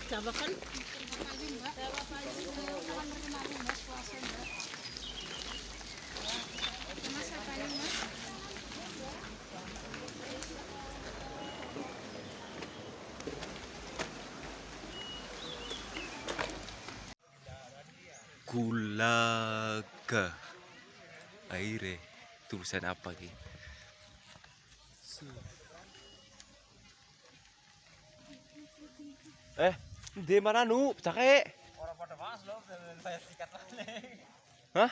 Coba kan? Gulaga aire tulisan apa gitu? Di mana nu? Cake? Orang pada masuk dan bayar tiket balik. Hah?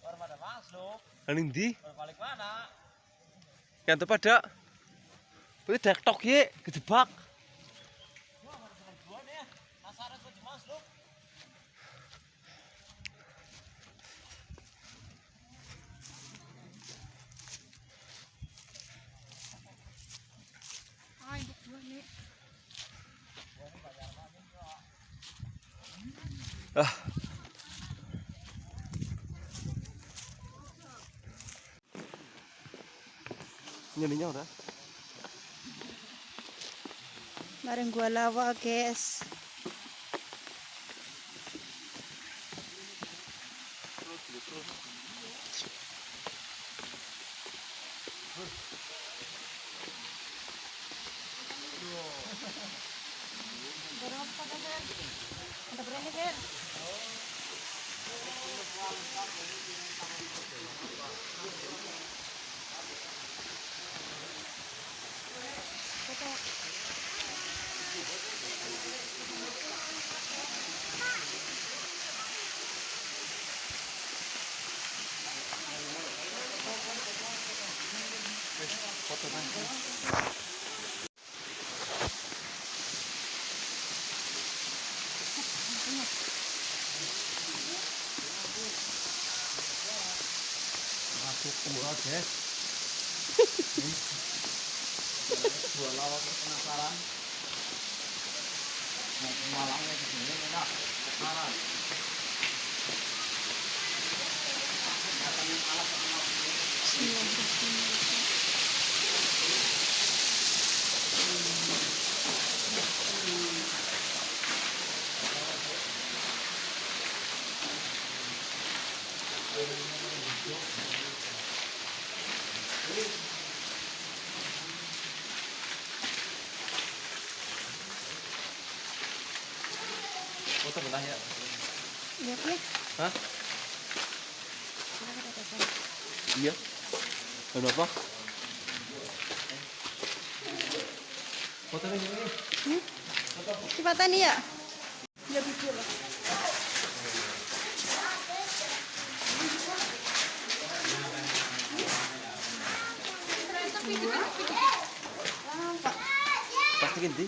Orang pada masuk. Aning di? Orang balik mana? Yang tepat dak? Wih dektok ye, kejebak. Wah, ada teman dua nih. Nasaran buat masuk. Ay, dua nih. Ah. Nyaninya udah. Bareng gua lawa, guys. Ada berani, Ger? Masuk gua, guys. Gua lawak penasaran. Mau ke Malangnya di sini enggak? Penasaran. Foto bentar ya. Lihat ya. Hah? Iya. Ada apa? Fotonya gini. Cepatan ya. Ya bikin lah. Pasti ganti.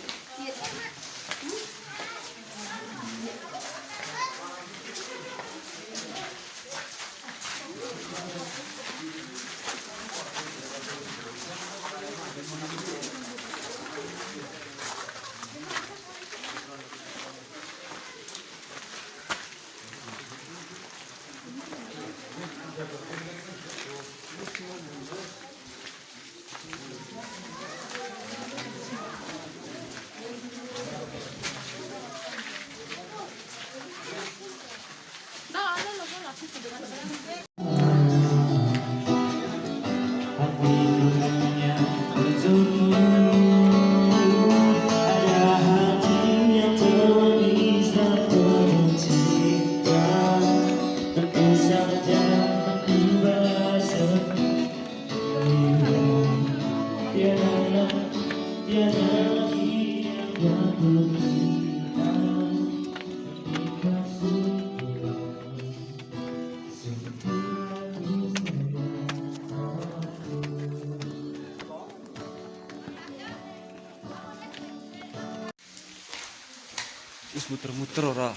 Terus muter-muter ora.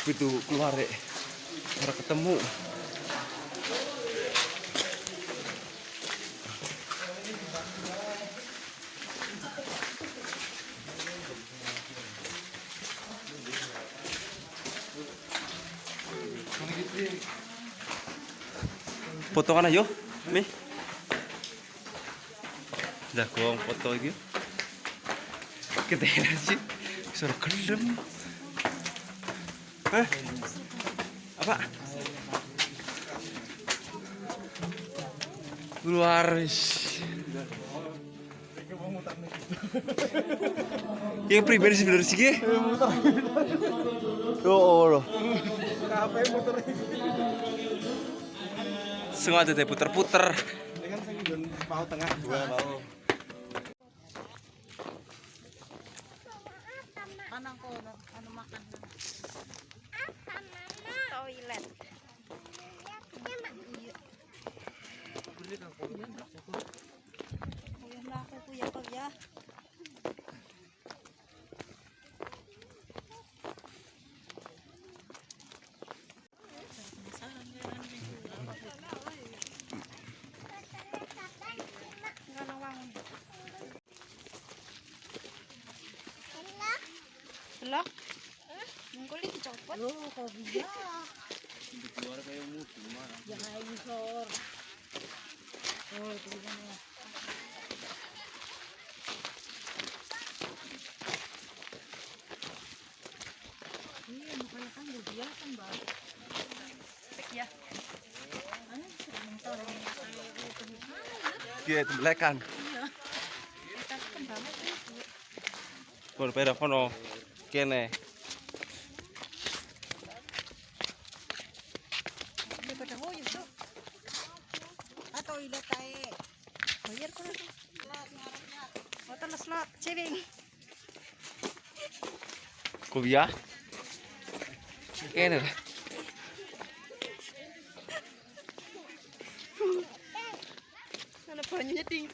Itu keluar rek. Ora ketemu. Potongan ayo, Mi. Dah gong foto iki. Keteran sih. Suara gelem. Hah? Apa? Luar. Yang pribadi sih bener sih. Oh, Kafe motor. sengaja teh puter-puter. Ini kan saya mau tengah dua mau. Anang ko, ano makan? Toilet. Kuya na ako, kuya. Lah, kulit dicopot. Oh, kok bisa? Keluar kayak mutu mana? Jangan insor. Oh, itu gimana? Iya, makanya kan gue biarkan, Bang. Ya. Dia temblekan. Berbeda kono kene. Daripada hoyo tuh. Atau ilat tae. Bayar ko na. Hotel slot, saving. Kuya. Kene. Ano pa niya ting